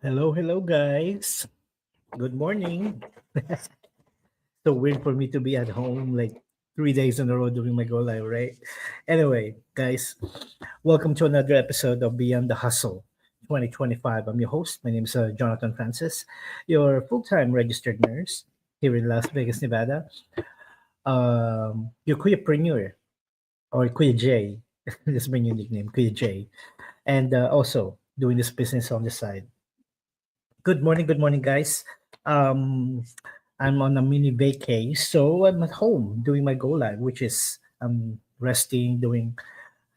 Hello, hello, guys. Good morning. So weird for me to be at home like 3 days in a row doing my go live, right? Anyway, guys, welcome to another episode of Beyond the Hustle 2025. I'm your host. My name is Jonathan Francis, your full time registered nurse here in Las Vegas, Nevada. Your Kuyapreneur or Kuya J. That's my new nickname, Kuya J. And also doing this business on the side. Good morning, guys. Um, I'm on a mini vacay, so I'm at home doing my go live, which is resting, doing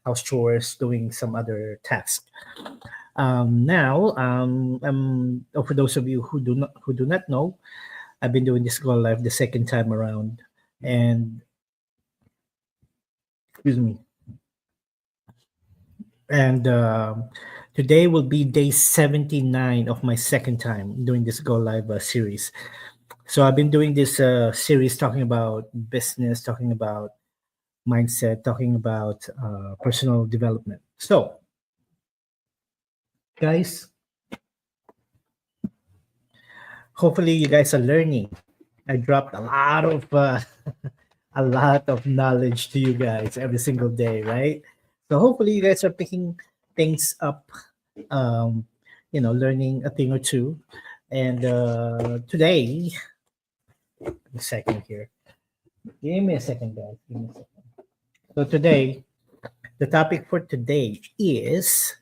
house chores, doing some other task. For those of you who do not know, I've been doing this go live the second time around, and excuse me, and today will be day 79 of my second time doing this go live series. So I've been doing this series talking about business, talking about mindset, talking about personal development. So, guys, hopefully you guys are learning. I dropped a lot of a lot of knowledge to you guys every single day, right? So hopefully you guys are picking things up, um, learning a thing or two. And today, a second here. Give me a second, guys. Give me a second. So today, the topic for today is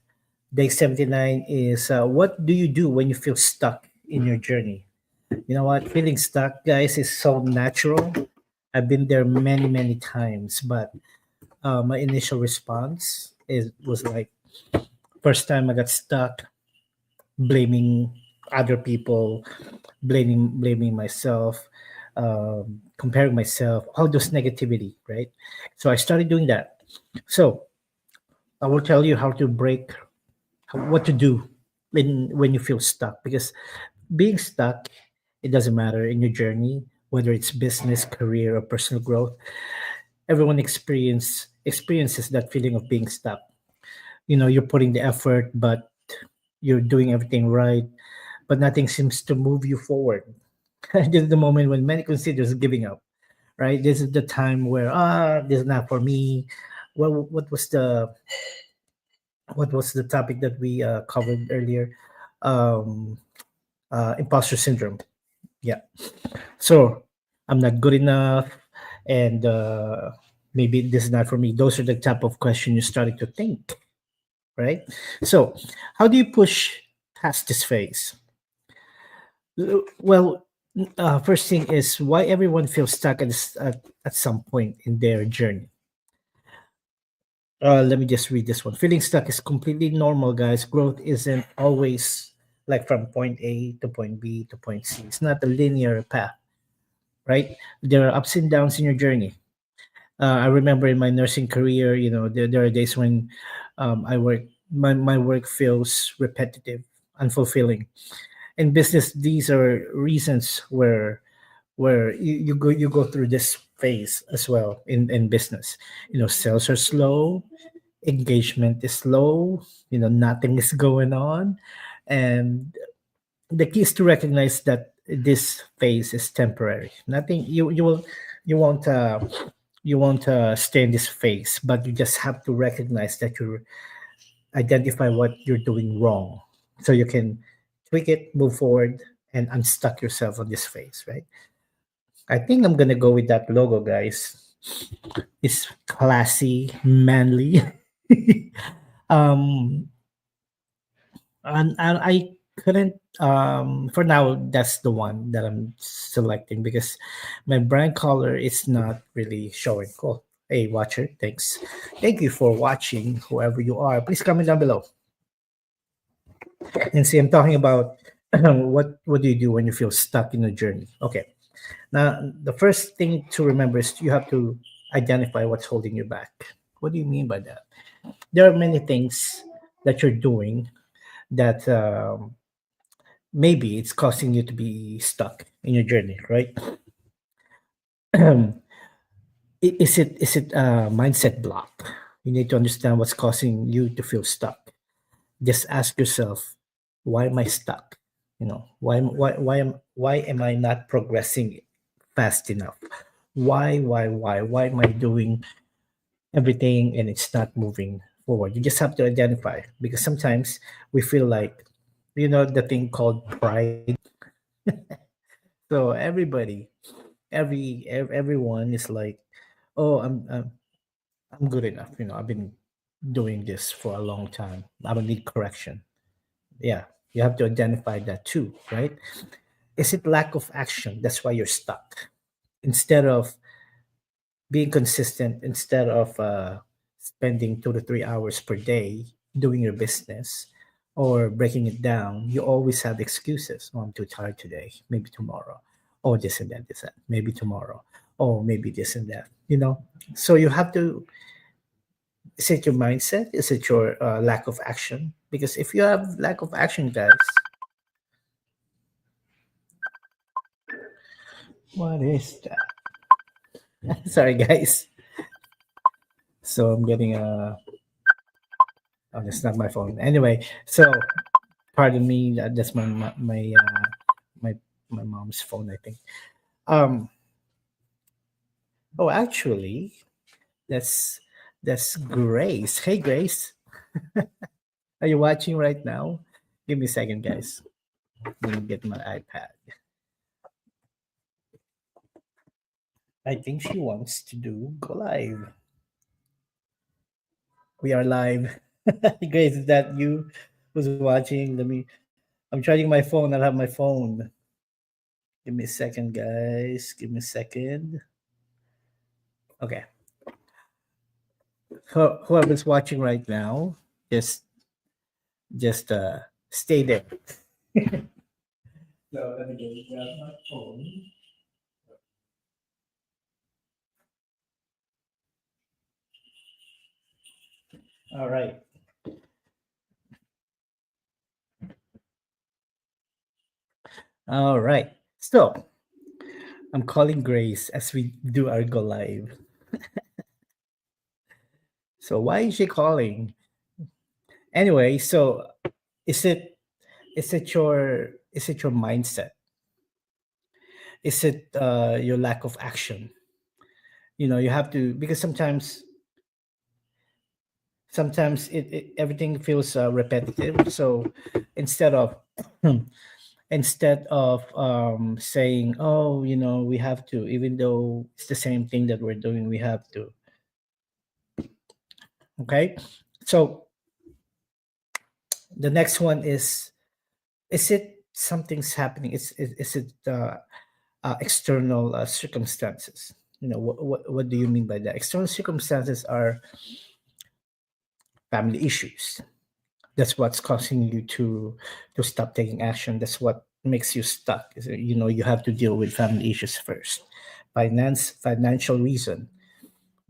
day 79 is what do you do when you feel stuck in your journey? You know what? Feeling stuck, guys, is so natural. I've been there many, many times, but my initial response was like, first time I got stuck, blaming other people, blaming myself, comparing myself, all those negativity, right? So I started doing that. So I will tell you how to break, what to do when you feel stuck, because being stuck, it doesn't matter in your journey, whether it's business, career, or personal growth. Everyone experiences that feeling of being stuck. You're putting the effort, but you're doing everything right, but nothing seems to move you forward. This is the moment when many considers giving up, right? This is the time where this is not for me. Well, what was the topic that we covered earlier? Um, Imposter syndrome. Yeah. So I'm not good enough, and maybe this is not for me. Those are the type of question you're starting to think, right? So, how do you push past this phase? Well, first thing is why everyone feels stuck at some point in their journey. Let me just read this one. Feeling stuck is completely normal, guys. Growth isn't always like from point A to point B to point C. It's not a linear path, right? There are ups and downs in your journey. I remember in my nursing career, there are days when my work feels repetitive, unfulfilling. In business, these are reasons where you go through this phase as well in business. Sales are slow, engagement is low, nothing is going on, and the key is to recognize that this phase is temporary. Nothing you won't stay in this phase, but you just have to recognize that you identify what you're doing wrong, so you can tweak it, move forward, and unstuck yourself on this phase, right? I think I'm gonna go with that logo, guys. It's classy, manly. um, and I couldn't. For now, that's the one that I'm selecting because my brand color is not really showing. Cool. Hey, watcher, thanks. Thank you for watching, whoever you are. Please comment down below and see. I'm talking about what do you do when you feel stuck in a journey? Okay. Now, the first thing to remember is you have to identify what's holding you back. What do you mean by that? There are many things that you're doing that maybe it's causing you to be stuck in your journey, right? Is it a mindset block? You need to understand what's causing you to feel stuck. Just ask yourself, why am I stuck? Why am I not progressing fast enough? Why am I doing everything and it's not moving forward? You just have to identify, because sometimes we feel like, the thing called pride. So everyone is like, oh, I'm good enough. I've been doing this for a long time. I don't need correction. Yeah, you have to identify that too, right? Is it lack of action? That's why you're stuck. Instead of being consistent, instead of spending 2 to 3 hours per day doing your business or breaking it down, you always have excuses. Oh, I'm too tired today. Maybe tomorrow. Oh, this and that, this and that. Maybe tomorrow. Oh, maybe this and that. So you have to. Is it your mindset? Is it your lack of action? Because if you have lack of action, guys, what is that? Sorry, guys. So I'm getting a. Oh, that's not my phone. Anyway, so pardon me. That's my my mom's phone, I think. Um. Oh, actually, that's that's Grace. Hey, Grace, are you watching right now? Give me a second, guys. Let me get my iPad. I think she wants to do go live. We are live. Grace, is that you who's watching? I'm charging my phone. I'll have my phone. Give me a second, guys. Give me a second. Okay. Whoever's watching right now, just just stay there. So let me just grab my phone. All right. All right. So I'm calling Grace as we do our go live. So why is she calling? Anyway, so is it is it your mindset? Is it your lack of action? You have to, because sometimes everything feels repetitive. So instead of instead of saying, oh, we have to, even though it's the same thing that we're doing, we have to. Okay. So the next one is it something's happening? Is it external circumstances? What do you mean by that? External circumstances are family issues. That's what's causing you to stop taking action. That's what makes you stuck. You have to deal with family issues first. Financial reason.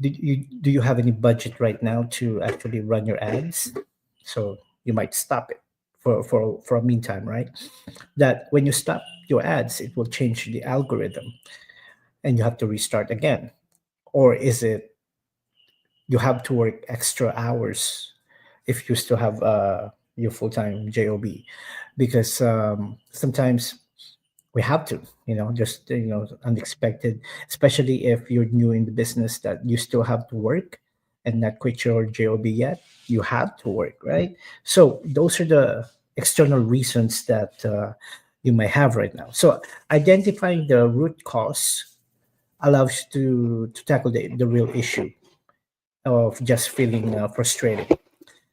Do you have any budget right now to actually run your ads? So you might stop it for a meantime, right? That when you stop your ads, it will change the algorithm and you have to restart again. Or is it you have to work extra hours if you still have your full-time job? Because sometimes we have to, just unexpected, especially if you're new in the business, that you still have to work and not quit your job yet. You have to work, right? So those are the external reasons that you might have right now. So identifying the root cause allows you to tackle the real issue of just feeling frustrated.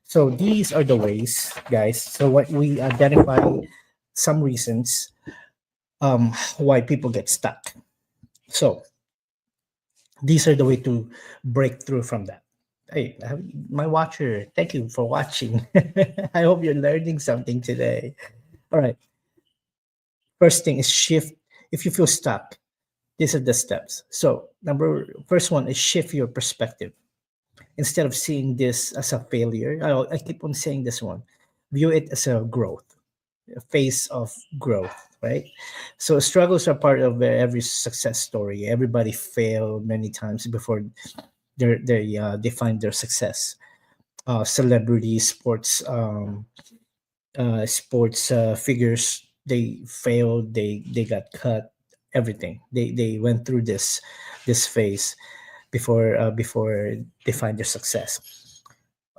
So these are the ways, guys. So what we identify some reasons why people get stuck. So these are the way to break through from that. Hey, my watcher, thank you for watching. I hope you're learning something today. All right. First thing is shift. If you feel stuck, these are the steps. So first one is shift your perspective. Instead of seeing this as a failure, I keep on saying this one, view it as a growth, a phase of growth, right? So struggles are part of every success story. Everybody failed many times before they find their success. Celebrities, sports figures, they failed, they got cut, everything. They went through this phase before they find their success.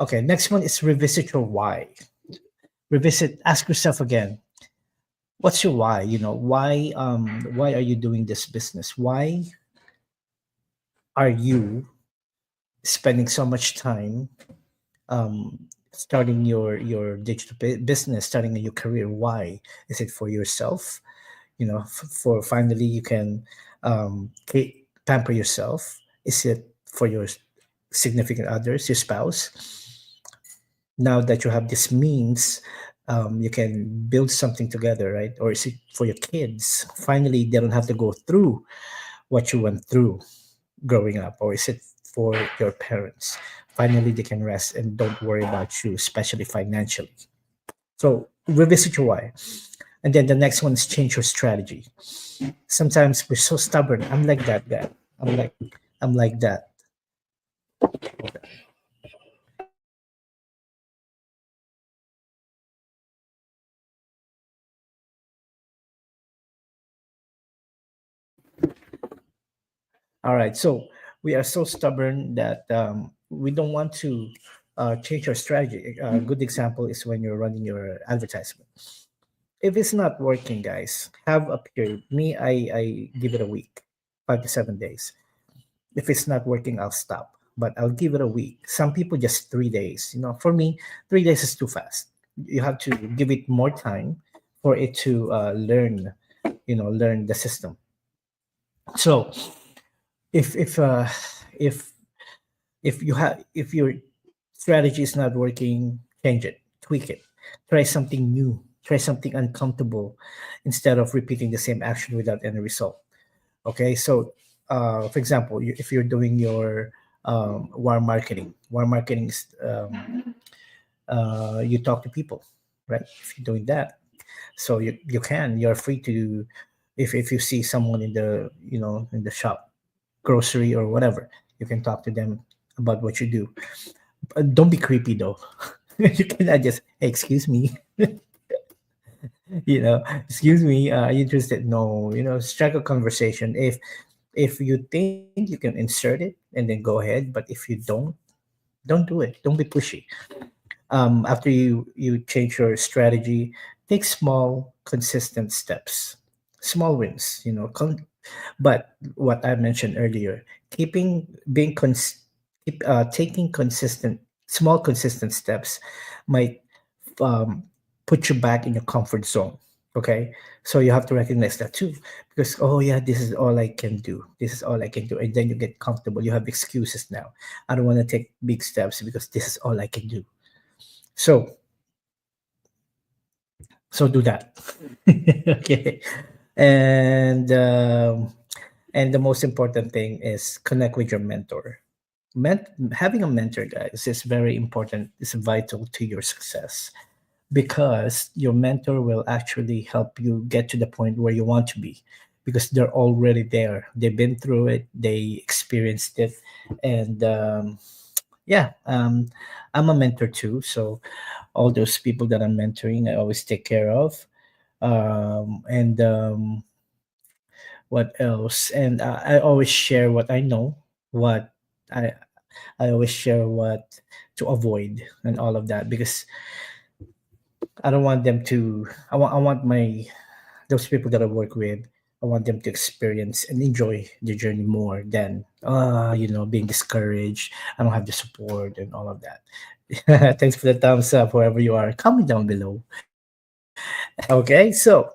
Okay, next one is revisit your why. Revisit, ask yourself again, what's your why? Why are you doing this business? Why are you spending so much time starting your digital business, starting a new career? Why? Is it for yourself? For finally you can pamper yourself? Is it for your significant others, your spouse? Now that you have this means, you can build something together, right? Or is it for your kids? Finally, they don't have to go through what you went through growing up. Or is it for your parents? Finally, they can rest and don't worry about you, especially financially. So revisit your why. And then the next one is change your strategy. Sometimes we're so stubborn. I'm like that guy. I'm like that. All right. So we are so stubborn that we don't want to change our strategy. A good example is when you're running your advertisement. If it's not working, guys, have a period. Me, I give it a week, 5 to 7 days. If it's not working, I'll stop. But I'll give it a week. Some people just 3 days. For me, 3 days is too fast. You have to give it more time for it to learn the system. So if if if your strategy is not working, change it, tweak it, try something new, try something uncomfortable, instead of repeating the same action without any result. Okay, so for example, if you're doing your warm marketing is, you talk to people, right? If you're doing that, so you're free to, if you see someone in the shop, grocery or whatever, you can talk to them about what you do. Don't be creepy though. You cannot just, hey, excuse me, excuse me, are you interested? No, strike a conversation. If you think you can insert it and then go ahead, but if you don't do it. Don't be pushy. After you change your strategy, take small consistent steps, small wins, but what I mentioned earlier, keeping being keep taking consistent small consistent steps might um, put you back in your comfort zone. Okay, so you have to recognize that too, because, oh yeah, this is all I can do, this is all I can do, and then you get comfortable, you have excuses now. I don't want to take big steps because this is all I can do. So so do that. Okay, and and the most important thing is connect with your mentor. Having a mentor, guys, is very important. It's vital to your success, because your mentor will actually help you get to the point where you want to be, because they're already there. They've been through it, they experienced it. And yeah, I'm a mentor too. So all those people that I'm mentoring, I always take care of. And what else? And I always share what I know, what I I always share what to avoid and all of that, because I don't want them to. I want my those people that I work with. I want them to experience and enjoy the journey more than being discouraged. I don't have the support and all of that. Thanks for the thumbs up, wherever you are. Comment down below. Okay, so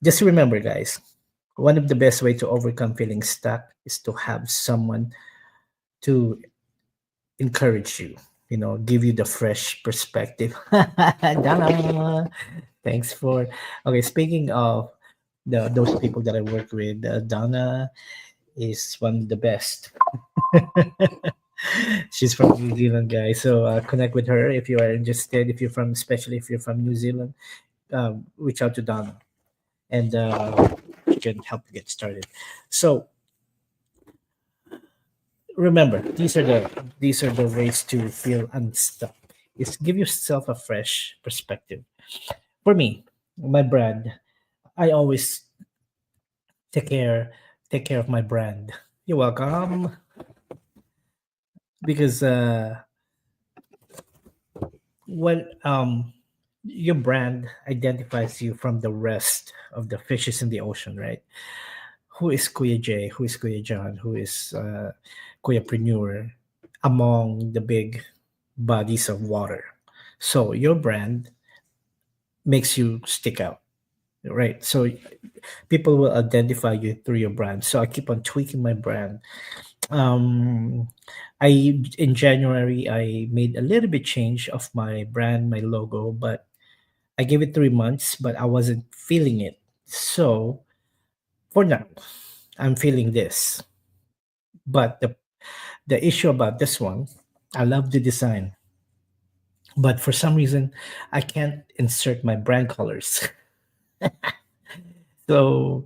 just remember, guys, one of the best way to overcome feeling stuck is to have someone to encourage you. Give you the fresh perspective. Dana, thanks for. Okay, speaking of those people that I work with, Donna is one of the best. She's from New Zealand, guys. So connect with her if you are interested. If you're from, especially if you're from New Zealand, reach out to Donna, and she can help you get started. So remember, these are the ways to feel unstuck. Is give yourself a fresh perspective. For me, my brand. I always take care take care of my brand. You're welcome. Because when your brand identifies you from the rest of the fishes in the ocean, right? Who is Kuya J? Who is Kuya John? Who is Kuyapreneur among the big bodies of water? So your brand makes you stick out, right? So people will identify you through your brand. So I keep on tweaking my brand. Um, I in January I made a little bit change of my brand, my logo, but I gave it 3 months, but I wasn't feeling it. So for now, I'm feeling this. But the issue about this one, I love the design, but for some reason, I can't insert my brand colors. So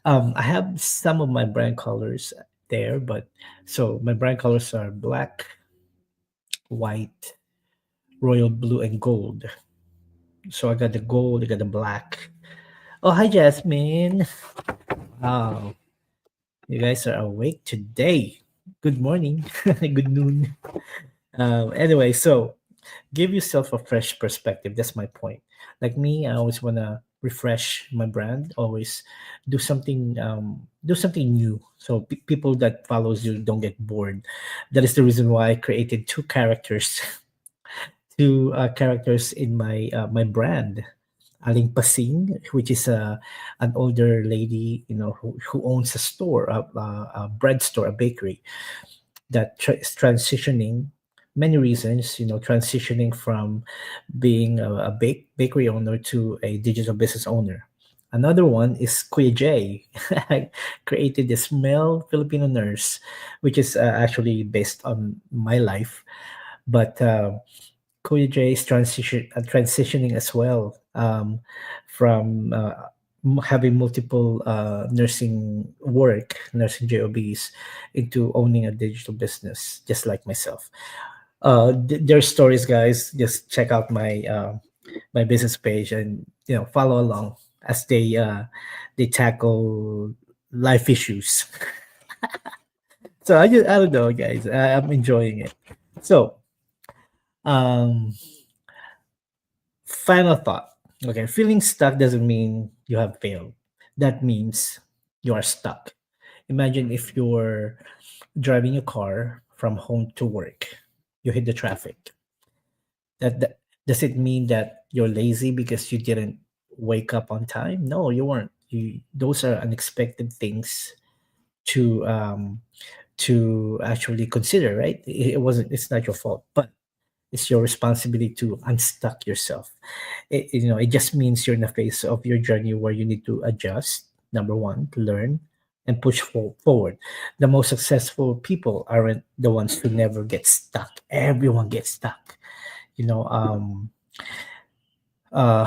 I have some of my brand colors there, but so my brand colors are black, white, royal blue, and gold. So I got the gold, I got the black. Oh, hi, Jasmine. Oh, you guys are awake today. Good morning, good noon. Anyway, so give yourself a fresh perspective. That's my point. Like me, I always want to refresh my brand, always do something new, so people that follows you don't get bored. That is the reason why I created two characters two characters in my brand. Aling Pasing, which is an older lady, who owns a store, a bread store, a bakery that is transitioning. Many reasons, transitioning from being a bakery owner to a digital business owner. Another one is Kuya J. I created this male Filipino nurse, which is actually based on my life. But Kuya J is transitioning as well, from having multiple nursing jobs, into owning a digital business, just like myself. Their stories, guys. Just check out my business page, and follow along as they tackle life issues. So I don't know, guys. I'm enjoying it. So um final thought. Okay, feeling stuck doesn't mean you have failed. That means you are stuck. Imagine if you're driving your car from home to work. You hit the traffic. That does it mean that you're lazy because you didn't wake up on time? No, you weren't. Those are unexpected things to actually consider, right? It wasn't. It's not your fault, but it's your responsibility to unstuck yourself. It just means you're in the phase of your journey where you need to adjust. Number one, learn and push forward. The most successful people aren't the ones who never get stuck. Everyone gets stuck. You know, uh,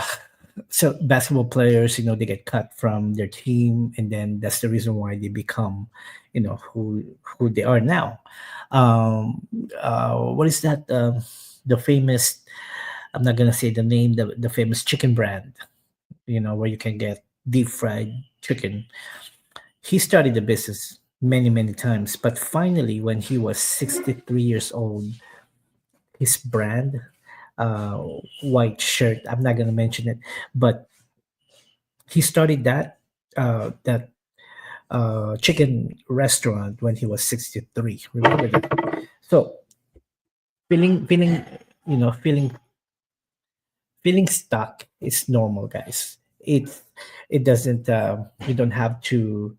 so basketball players, they get cut from their team, and then that's the reason why they become, who they are now. What is that? The famous, I'm not gonna say the name, the famous chicken brand, where you can get deep fried chicken. He started the business many, many times, but finally, when he was 63 years old, his brand, uh, white shirt, I'm not gonna mention it, but he started that chicken restaurant when he was 63. Remember that? So feeling, you know, feeling feeling stuck is normal, guys. It doesn't you don't have to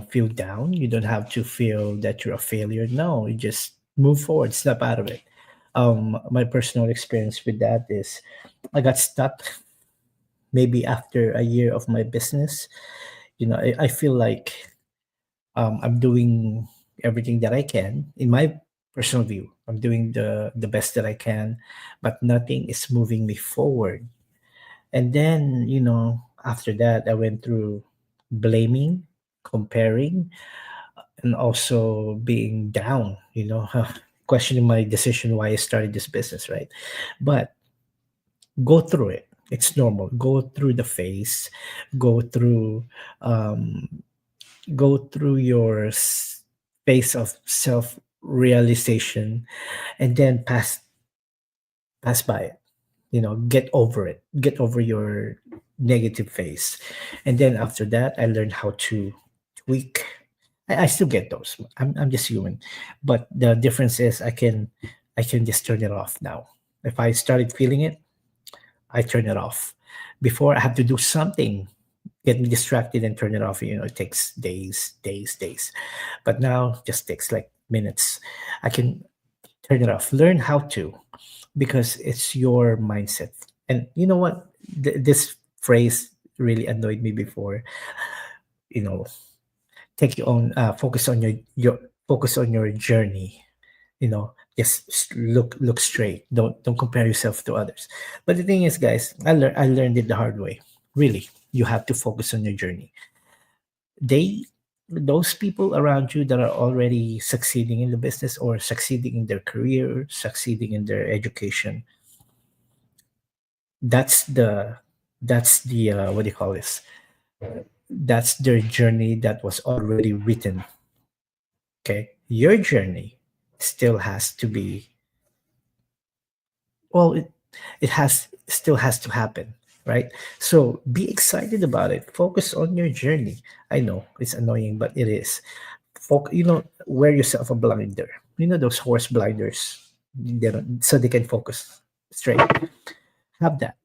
feel down. You don't have to feel that you're a failure. No, you just move forward, step out of it. My personal experience with that is I got stuck maybe after a year of my business. I feel like I'm doing everything that I can in my personal view. I'm doing the best that I can, but nothing is moving me forward. And then, after that, I went through blaming, comparing, and also being down, questioning my decision why I started this business, right? But go through it. It's normal. Go through the phase, go through um, go through your phase of self realization, and then pass by it. Get over it. Get over your negative phase, and then after that, I learned how to tweak. I still get those. I'm just human, but the difference is I can just turn it off now. If I started feeling it, I turn it off. Before I have to do something, get me distracted and turn it off. It takes days, days, days. But now just takes like minutes. I can turn it off. Learn how to, because it's your mindset. And you know what? This phrase really annoyed me before. You know, take your own focus on your focus on your journey. Just look straight. Don't compare yourself to others. But the thing is, guys, I learned it the hard way. Really, you have to focus on your journey. they those people around you that are already succeeding in the business, or succeeding in their career, succeeding in their education, that's the what do you call this, that's their journey that was already written. Okay, your journey still has to be, well, it still has to happen, right? So be excited about it. Focus on your journey. I know it's annoying, but it is. Wear yourself a blinder. Those horse blinders. So they can focus straight. Have that,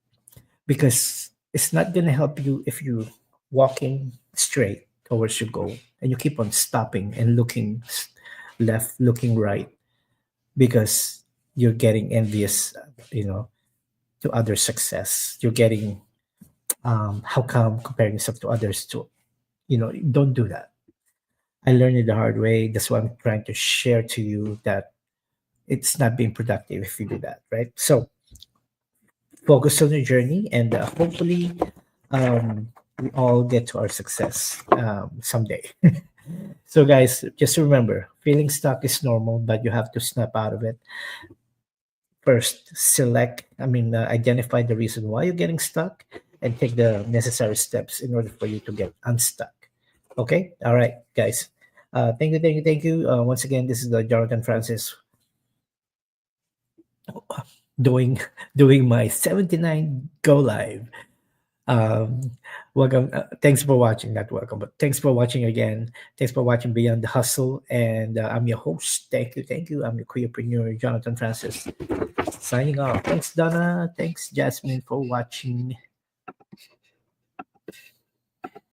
because it's not gonna help you if you walking straight towards your goal and you keep on stopping and looking left, looking right, because you're getting envious, you know, to other success. You're getting, how come comparing yourself to others, don't do that. I learned it the hard way. That's why I'm trying to share to you that it's not being productive if you do that, right? So focus on your journey, and hopefully, we all get to our success someday. So, guys, just remember, feeling stuck is normal, but you have to snap out of it. First, identify the reason why you're getting stuck, and take the necessary steps in order for you to get unstuck. Okay? All right, guys. Thank you, thank you, thank you. Once again, this is the Jonathan Francis doing doing my 79 go live. Um, welcome. Thanks for watching. Not welcome, but thanks for watching again. Thanks for watching Beyond the Hustle. And I'm your host. Thank you. Thank you. I'm your queerpreneur, Jonathan Francis, signing off. Thanks, Donna. Thanks, Jasmine, for watching.